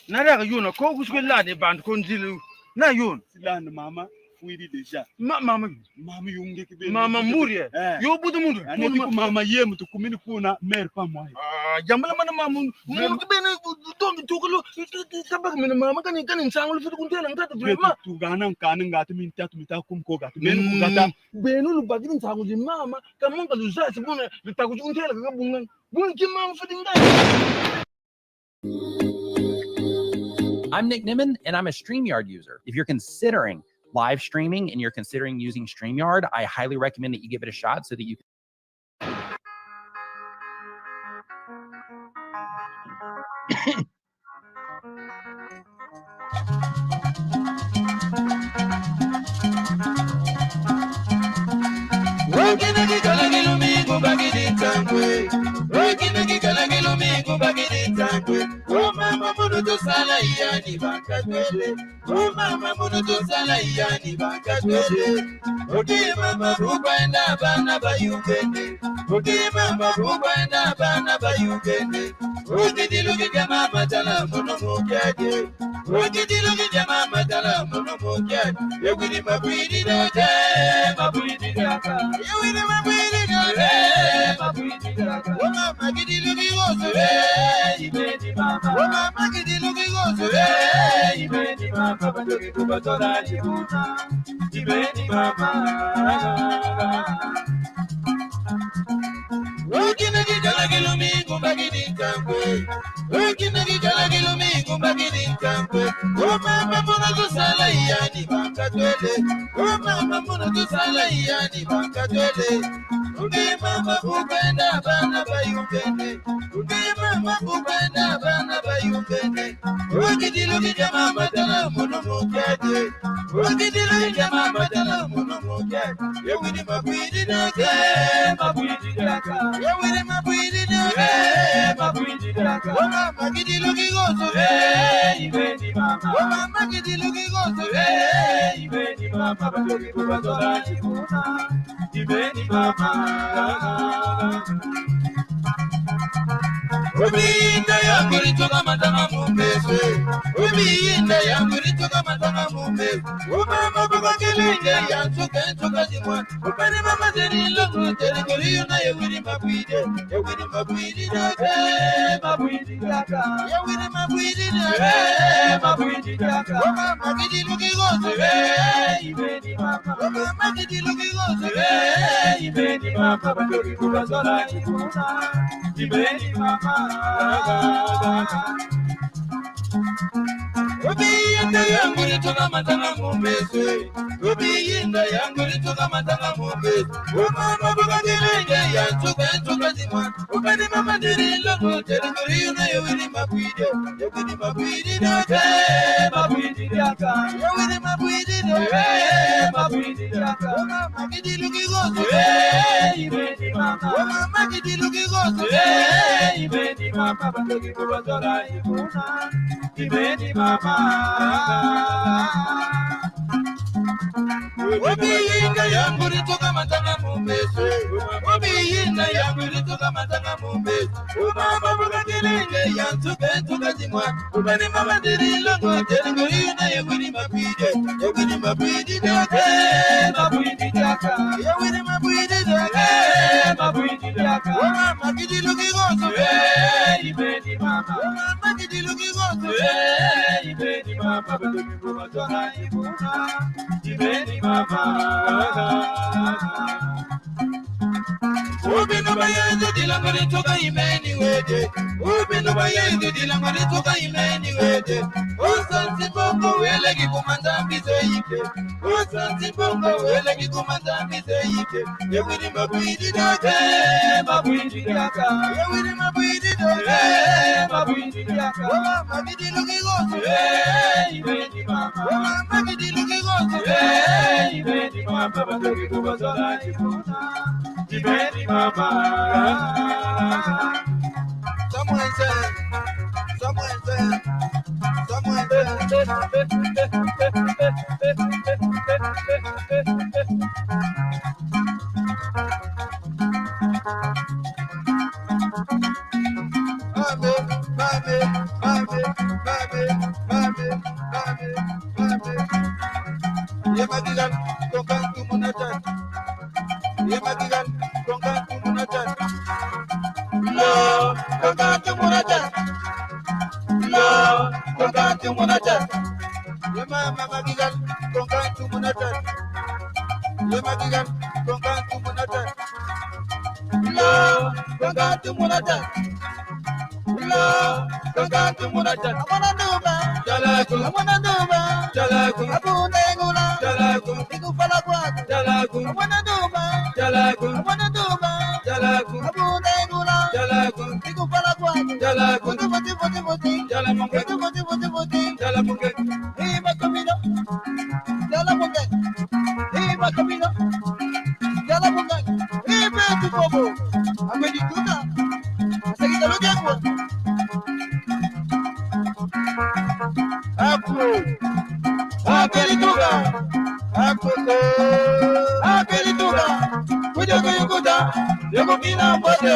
Nada yuna ko kuske lade band konjilu na yun silana mama fuiri deja mama yunge kibe mama murie yo budu mudu ani ku mama yemu tu kumini kuna mer pa moi jambala mana mama mu kibe na to tukulu kabak mina mama kan sangul fitu kuntela ngata ma tu ganan kanin gatu min tatu mita kum ko gatu benu ku gata benu lu bagin sangul di mama kamun ka lusa sibuna taku kuntela ka bungan bunki mama fitu ngata. I'm Nick Nimmin, and I'm a StreamYard user. If you're considering live streaming and you're considering using StreamYard, I highly recommend that you give it a shot so that you can. Oh mama munutu sala yani bakatwele. Oh mama munutu sala yani bakatwele. Oki mama rukwenda bana bayugende. Oki mama rukwenda bana bayugende. Oki dilugi jama matala munu mukyaje. Oki dilugi jama matala munu mukyaje. Yewini mabwidi dote, mabwidi daka. Yewini mabwidi dote, mabwidi daka. Oh mama gidilugi wosu ibedi mama. Oh mama gidilugi wosu ibedi mama. Bajogi kubatola jibuna ibedi mama. Okinagi jalagilumi kumbagini kankwe. Okinagi jalagilumi kumbagini kankwe. Oh mama munutu sala yani bakatwele. Oh mama munutu sala yani bakatwele. Ugi mama kupenda bana bayungene. Ugi mama kupenda bana bayungene. Ugi dilugi jama matala munu mukyaje. Ugi dilugi jama matala munu mukyaje. Yewini mabwidi nake, mabwidi daka. Yewini mabwidi nake, mabwidi daka. Oh mama gidilugi gozo, ibedi mama. Oh mama gidilugi gozo, ibedi mama. Bajogi kubatola jibuna ibedi mama. Ubinda yangu litoka matanga mumbese. Ubinda yangu litoka matanga mumbese. Umama baba kelenge ya tuka zimwa. Upani mama zeni longu teni koriyo na yewini mabwide. Yewini mabwide daka, mabwide daka. Yewini mabwide daka, mabwide daka. Umama gidilugi gozo, ibedi mama. Umama gidilugi gozo, ibedi mama. Bajogi kubatola jibuna ibedi mama. Ubiyinda yangu litoka matanga mumbese. Ubiyinda yangu litoka matanga mumbese. Umama baba kelenge ya tuka zimwa. Upani mama diri longo teri koriyo na yewini mabwide. Yewini mabwide daka, mabwide daka. Yewini mabwide daka, mabwide daka. Umama gidilugi gozo, ibedi mama. Umama gidilugi gozo, ibedi mama. Bajogi kubatola jibuna ibedi mama. Ubiyinda yangu litoka matanga mumbese. Ubiyinda yangu litoka matanga mumbese. Umama baba kelenge ya tuka zimwa. Upani mama diri longo teri koriyo na yewini mabwide. Yewini mabwide daka, mabwide daka. Yewini mabwide daka, mabwide daka. Umama gidilugi gozo, ibedi mama. Umama gidilugi gozo, ibedi mama. Bajogi kubatola jibuna ibedi mama. Ubinu bayendu dilangari toka imeni wede. Ubinu bayendu dilangari toka imeni wede. Osanti bongo wele kikumanda mbize ike. Osanti bongo wele kikumanda mbize ike. Yewiri mabuidi doke, mabuidi diaka. Yewiri mabuidi doke, mabuidi diaka. Wama magidi luki gozu, imeni mama. Wama magidi luki gozu, imeni mama. Badoki kubazola jibuna, imeni mama. Someone said, someone said, someone Yemagilan, tongkang tumunatan. Yemagilan, tongkang tumunatan. Lo, tongkang tumunatan. Lo, tongkang tumunatan. Yemagilan, tongkang tumunatan. Yemagilan, tongkang tumunatan. Lo, tongkang tumunatan. Lo, tongkang tumunatan. Amana duba, jalaku. Amana duba, jalaku. Abu negula, jalaku. Iku palagwag, jalaku. Amana duba, jalaku. Amana duba, jalaku. Abu negula, jalaku. Iku palagwag, jalaku. Buti buti buti, jalamunge. Buti buti buti, jalamunge. Iba kamino, jalamunge. Iba kamino, jalamunge. Iba tu bobo, ameni tuta. Seguida lo digo. Apelituga, apelituga, kuja kuyukuta, yako kina mbote.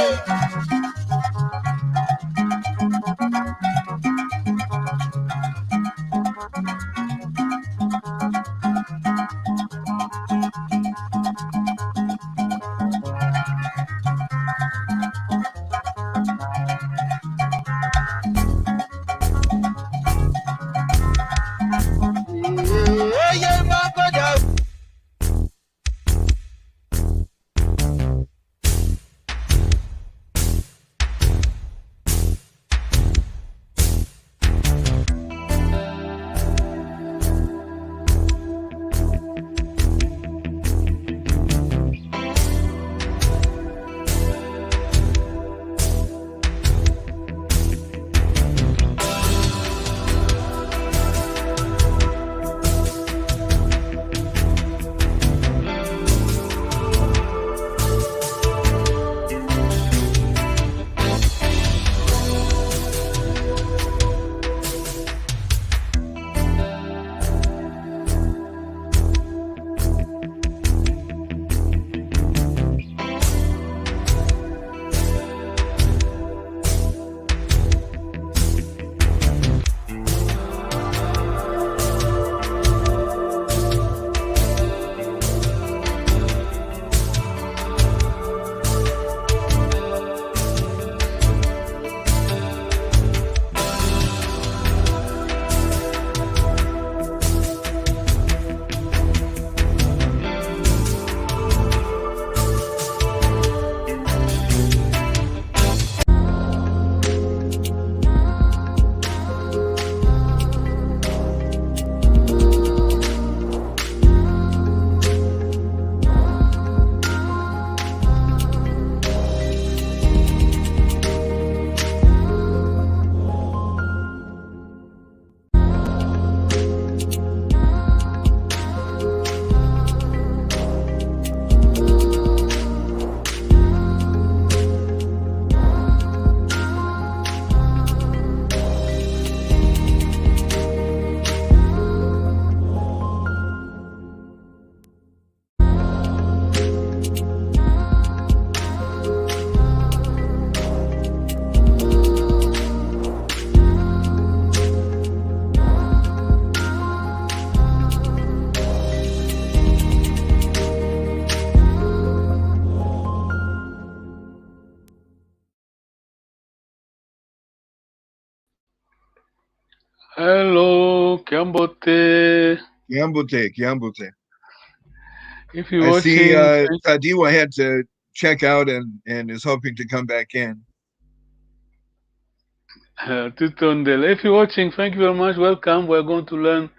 Hello, Kiambote. Kiambote. If you I see watching, Tadiwa had to check out and is hoping to come back in. Tutondele. If you're watching, thank you very much. Welcome. We're going to learn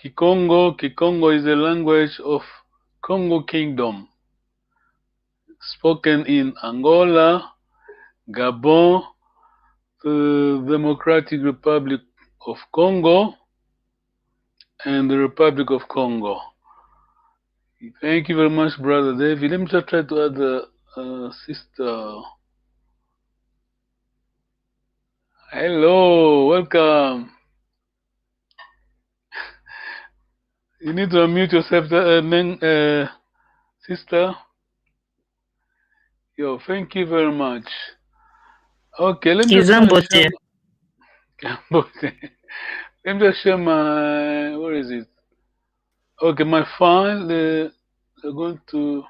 Kikongo. Kikongo is the language of Congo Kingdom, spoken in Angola, Gabon, the Democratic Republic of Congo, and the Republic of Congo. Thank you very much, Brother David. Let me just try to add the sister. Hello, welcome. You need to unmute yourself, sister. Yo, thank you very much. Okay, let me just share. Let me just share my, where is it? Okay, my file. They're going to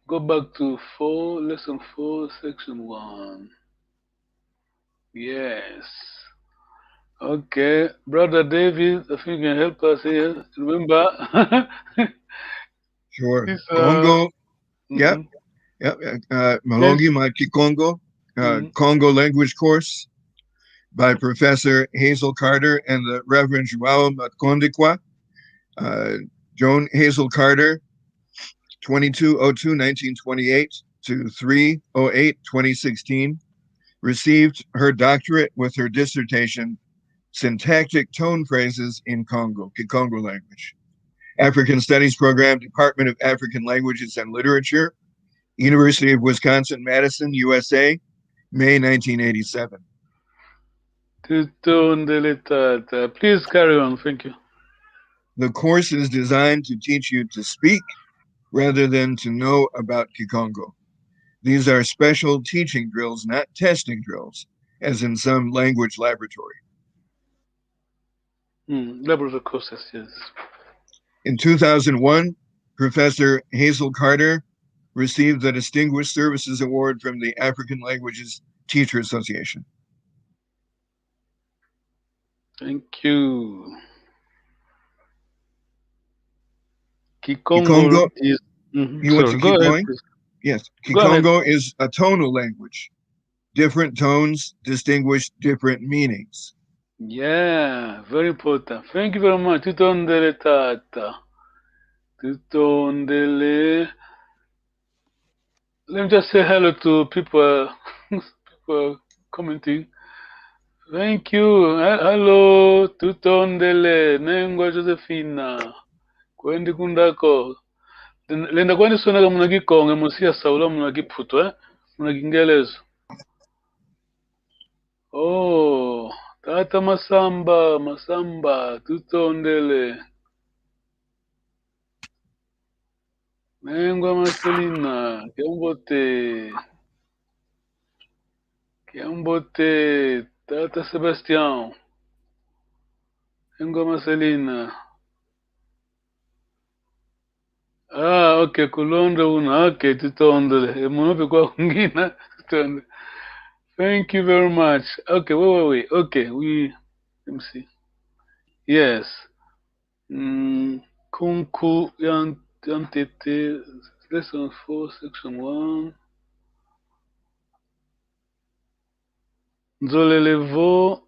go back to lesson 4, section 1. Yes. Okay, Brother David, I think you can help us here. Remember? Sure. This, Congo. Yep. Malongi Ma Kikongo, Congo language course by Professor Hazel Carter and the Reverend Joao Matkondikwa. Joan Hazel Carter, 2202-1928 to 308-2016, received her doctorate with her dissertation, Syntactic Tone Phrases in Congo, Kikongo language. African Studies Program, Department of African Languages and Literature, University of Wisconsin-Madison, USA, May 1987. Please carry on, thank you. The course is designed to teach you to speak rather than to know about Kikongo. These are special teaching drills, not testing drills, as in some language laboratory. Laboratory courses, yes. In 2001, Professor Hazel Carter received the Distinguished Services Award from the African Languages Teacher Association. Thank you. Kikongo is... You want to keep going? Yes. Kikongo is a tonal language. Different tones distinguish different meanings. Yeah, very important. Thank you very much. Tutondele tata. Tutondele. Let me just say hello to people, people commenting. Thank you. Hello, Tutondele. Nengwa Josephina. Kwendi kundako. Lenda kwani sonaga munagikonge musia saula munagiputwa, munagingelezo. Oh, Tata Masamba, Tutondele. Nengwa Marcelina, Kiambote, Tata Sebastian. Nengwa Marcelina. Ah, okay, Kulonda una, okay, Tutondele. Munope kwa kungina, Tutondele. Thank you very much. Okay, wait. Okay, let me see. Yes. Kunku Yantete, lesson 4, section 1. Nzolelevo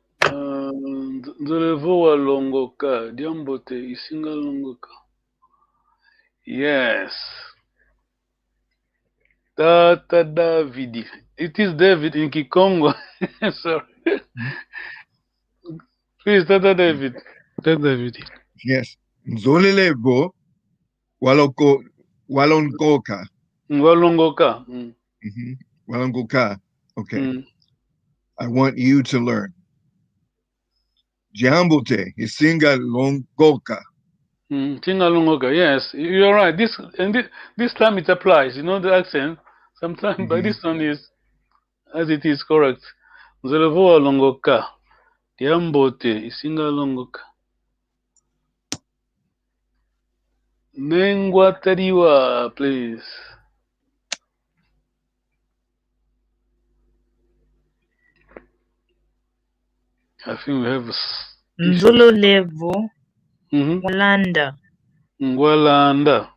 walongoka, Diambote, Isinga longoka. Yes. Tata Davidi. It is David in Kikongo. Sorry. Please, Tata David. Tata David. Yes. Nzolelevo walongoka. Walongoka. Walongoka. Okay. I want you to learn. Jambote, Isinga longoka. Singa longoka. Yes, you're right. This time it applies. You know the accent. Sometimes, but this one is as it is correct. Nzolelevo longoka. Jambote, Isinga longoka. Nengwa Tariwa, please. I think we have Nzololevo Walanda. Ngwalanda.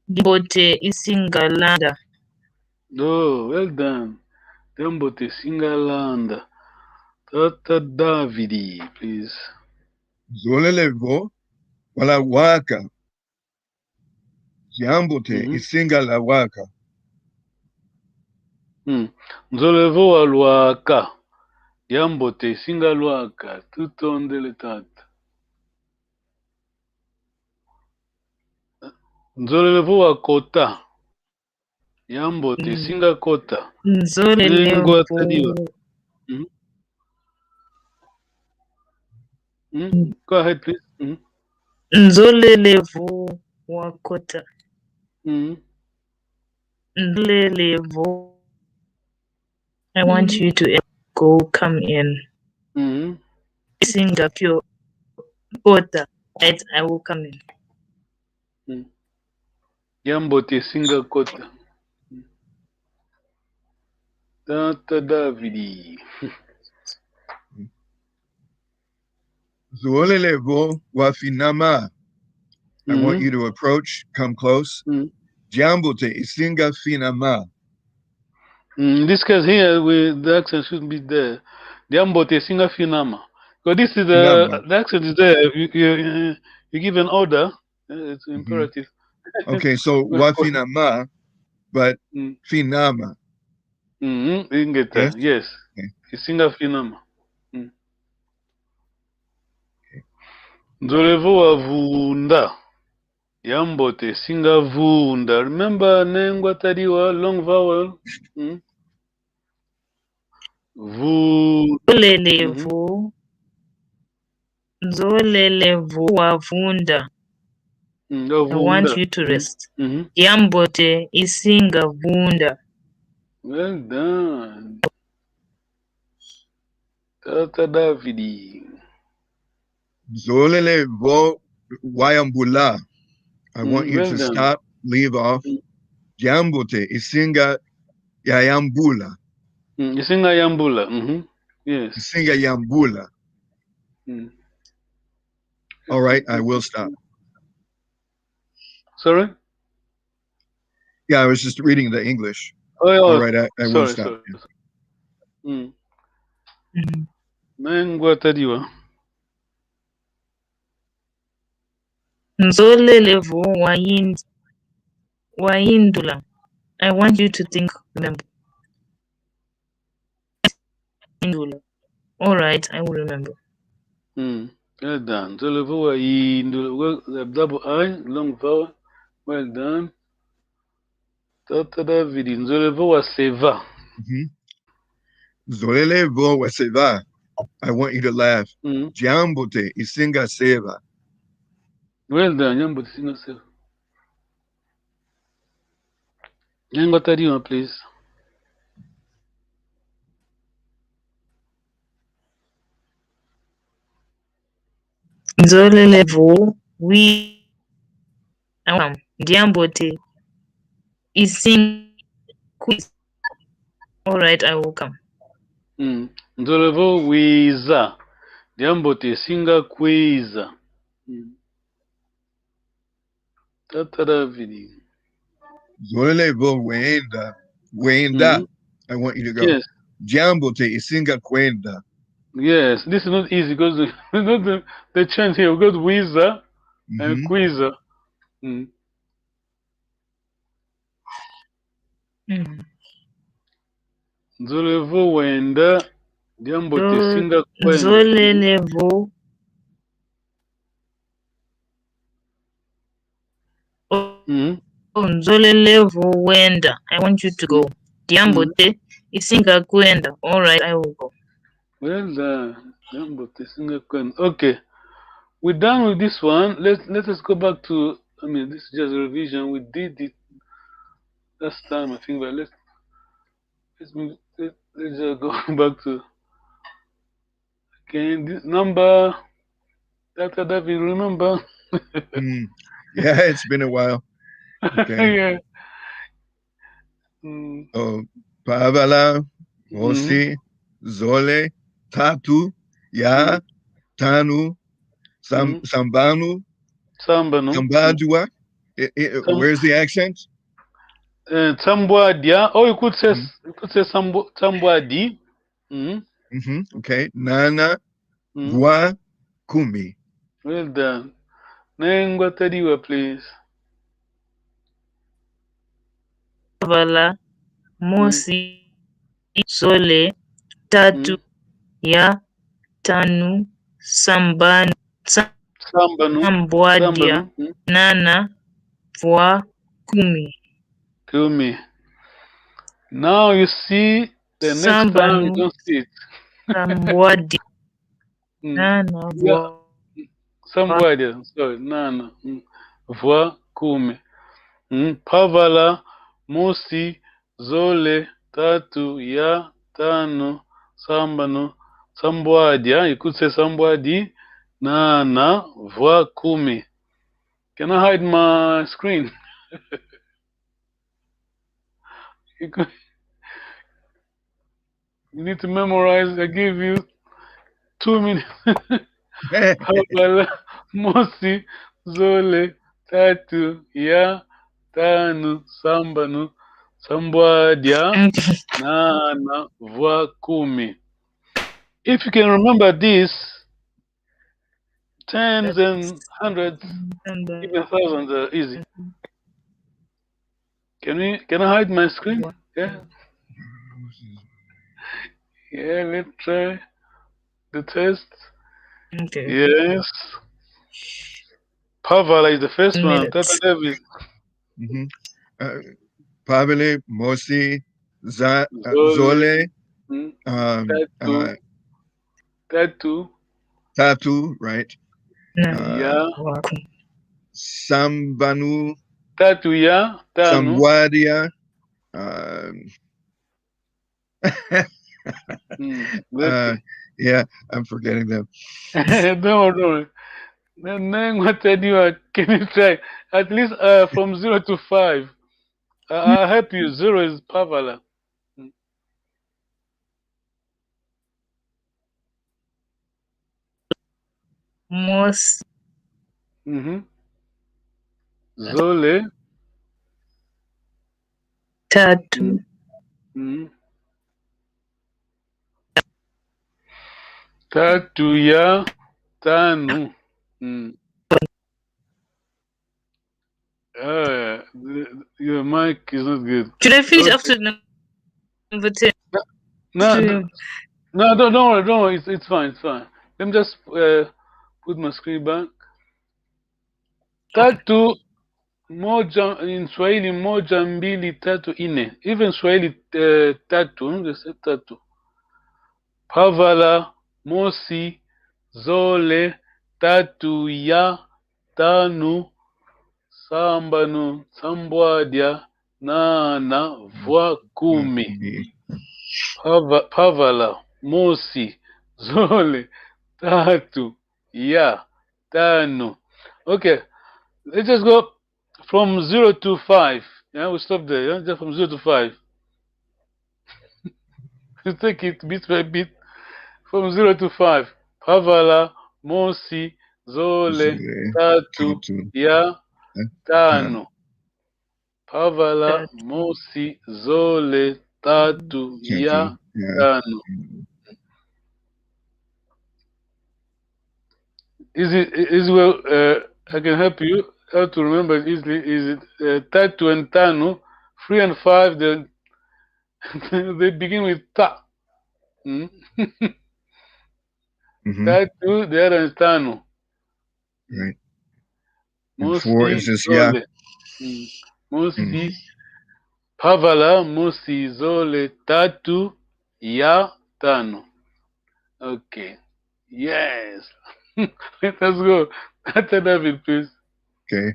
Diambote Isingalanda. Oh, well done. Diambote Singalanda. Tata Davidi, please. Zolelevo wala waka. Diambote Isingala waka. Nzolevo wa Luaka. Diambote Singalwaka. Tutonde le tata. Nzolevo wa Kota. Diambote Singakota. Nzolelevo. Go ahead, please. Nzolelevo Wakota. Nzolelevo. I want you to come in. Singapore Kota. Right, I will come in. Diambote Singakota. Tata Davidi. Zolelevo wafinama. I want you to approach, come close. Diambote Isinga finama. In this case here, the accent should be there. Diambote Singa Finama. So this is the accent is there. You give an order. It's imperative. Okay, so wafinama, but finama. You can get that. Yes. Okay. Singa Finama. Nzolevo wa Vunda. Diambote Singa Vunda. Remember Nengwa Tadiwa, long vowel. Nzolelevo. Nzolelevo Wavunda. I want you to rest. Diambote Isinga Vunda. Well done. Tata Davidi. Zolelevo wayambula. I want you to stop, leave off. Diambote Isinga yayambula. Isinga Yambula. Yes. Isinga yambula. All right, I will stop. Sorry? Yeah, I was just reading the English. All right, I will stop. Nengwa Tadiwa. Nzolelevo Wayindula. I want you to remember. All right, I will remember. Well done. Nzolevo Wayindula. Double I, long vowel. Well done. Tata Davidi. Nzolevo wa Seva. Zolelevo waseva. I want you to laugh. Diambote Isinga seva. Well done, Diambote Isinga seva. Nengwa Tadiwa, please. Nzolelevo Diambote Isinga. All right, I will come. Nzolevo Wiza. Diambote Singa Kwiza. Tata Davidi. Zolelevo wenda. I want you to go. Yes. Diambote Isinga kwenda. Yes, this is not easy because the change here. We got Wiza and Kwiza. Nzolevo wenda. Diambote Singa kwenda. Nzolelevo. Nzolelevo wenda. I want you to go. Diambote Isinga kwenda. All right, I will go. Well done. Diambote Singa kwenda. Okay, we're done with this one. Let us go back to. This is just a revision. We did it last time, I think, but let's just go back to again this number. Dr. David, remember? Yeah, it's been a while. Okay. Yeah. Oh, Pavala, Mosi, Zole, Tatu, Ya, Tanu, Sambanu, Sambadua, Where's the accent? Sambwadia. Oh, you could say Sambwadi. Okay. Nana Vwa Kumi. Well done. Nengwa Tadiwa, please. Pavala, mosi, zole, tatu, ya, tanu, sambanu, sambwadia, nana, vwa, kumi. Kumi. Now you see the next time you don't see it. Sambwadia, nana, vwa. Sambwadia, sorry, nana. Vwa, kumi. Pavala, mosi, zole, tatu, ya, tanu, sambanu, sambwadia. You could say sambwadi, nana, vwa, kumi. Can I hide my screen? You need to memorize. I give you 2 minutes. Pavala, mosi, zole, tatu, ya, tanu, sambanu, sambwadia, nana, vwa, kumi. If you can remember this, tens and hundreds, even thousands are easy. Can I hide my screen? Yeah. Yeah, let's try the test. Okay. Yes. Pavala is the first one. Tata David. Pavale, Mosi, Zole, Tatu, right? Yeah. Sambanu, Tatu, ya, tanu. Sambwadia. Yeah, I'm forgetting them. Don't. Then what I do, can you try? At least from 0 to 5. I'll help you. 0 is Pavala. Mos. Zole. Tatu. Tatu, ya, tanu. Your mic is not good. Should I finish after number 10? No, don't worry. It's fine. Let me just put my screen back. Tatu moja in Swahili, moja mbili tatu ine. Even Swahili tatu, they say tatu. Pavala, mosi, zole, tatu, ya, tanu, sambanu, sambwadia, nana, vwa, kumi. Pavala, mosi, zole, tatu, ya, tanu. Okay, let's just go from 0 to 5. Yeah, we stop there. Yeah, just from 0 to 5. You take it bit by bit. From 0 to 5. Pavala, mosi, zole, tatu, ya, tanu. Pavala, mosi, zole, tatu, ya, tanu. Is well, I can help you how to remember it easily. Is it tatu and tanu? 3 and 5, they begin with ta. Tatu, the other is tanu. Right. Mosi, 4 is this, yeah. Mosi, Pavala, mosi, zole, tatu, ya, tanu. Okay. Yes. Let's go. Tata David, please. Okay.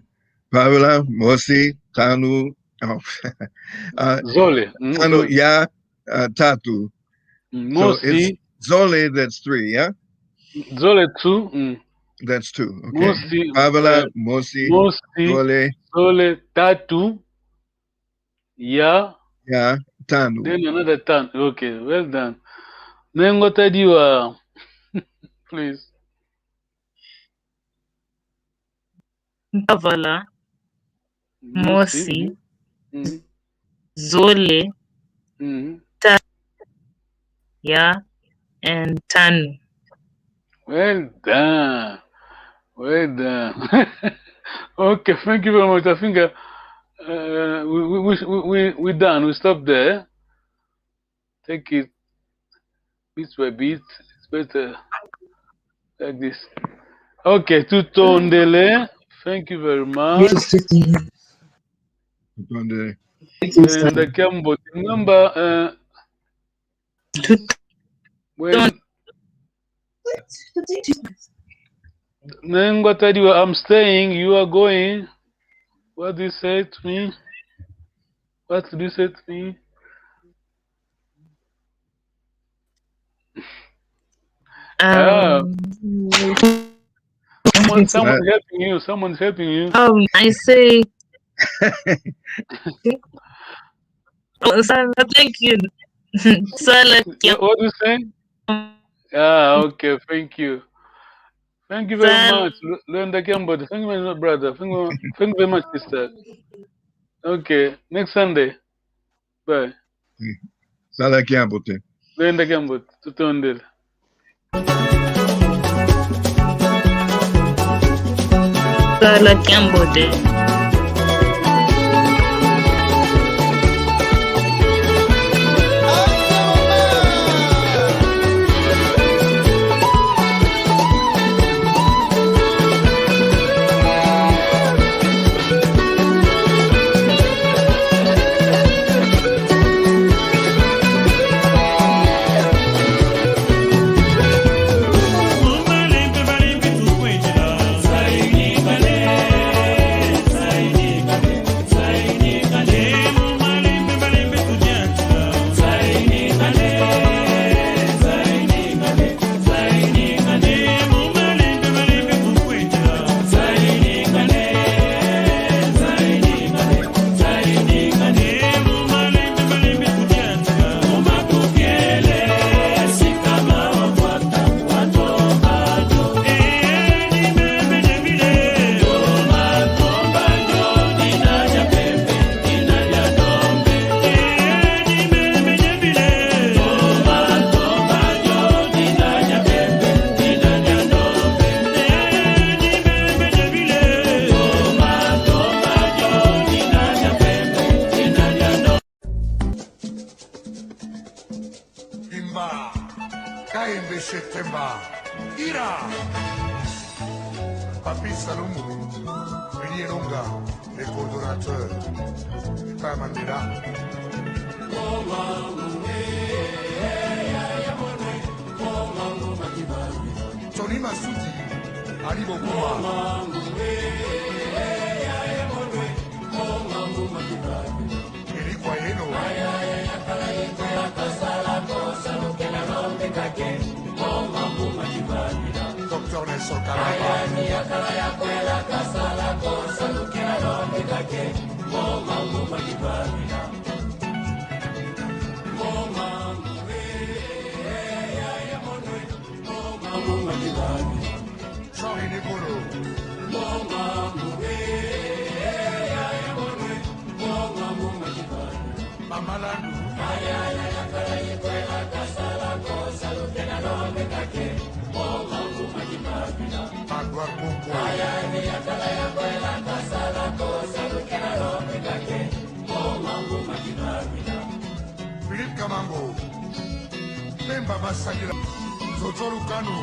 Pavala, Mosi, Tanu. Zole. Tanu, ya, Tatu. Mosi. So it's Zole, that's 3, yeah? Zole 2. That's 2. Okay. Mosi. Pavala, Mosi, Zole, Tatu, ya, Tanu. then another Tanu. Okay, well done. Then what I do, please. Pavala, Mosi, Mm-hmm. Zole, Mm-hmm. Ya, and Tanu. Well done. Well done. Okay, thank you very much. I think we're done. We stop there. Take it bit by bit. It's better like this. Okay, Tutondele. Thank you very much. Tutondele. And the Cambo number when Nengwatadiwa, I'm staying, you are going. What do you say to me? What did you say to me? Someone's helping you. Someone's helping you. I say. Thank you. What do you say? Okay, thank you. Thank you very much. Learn the Gambo. Thank you very much, brother. Thank you very much, sister. Okay, next Sunday. Bye. Sala Gambote. Learn the Gambo. Tutondele. Sala Gambote. Papi Salomon, William Longa, les coordonnateurs, Papa Mandela. Tony Masudi, Ali Bokuma. Eric Wayeno. Dr. Nelson Kalaba. Charlie Nicolo. Mamalandu. Magua Kumbo. Philippe Kamango. Pemba Masagila. Zozoru Kanu.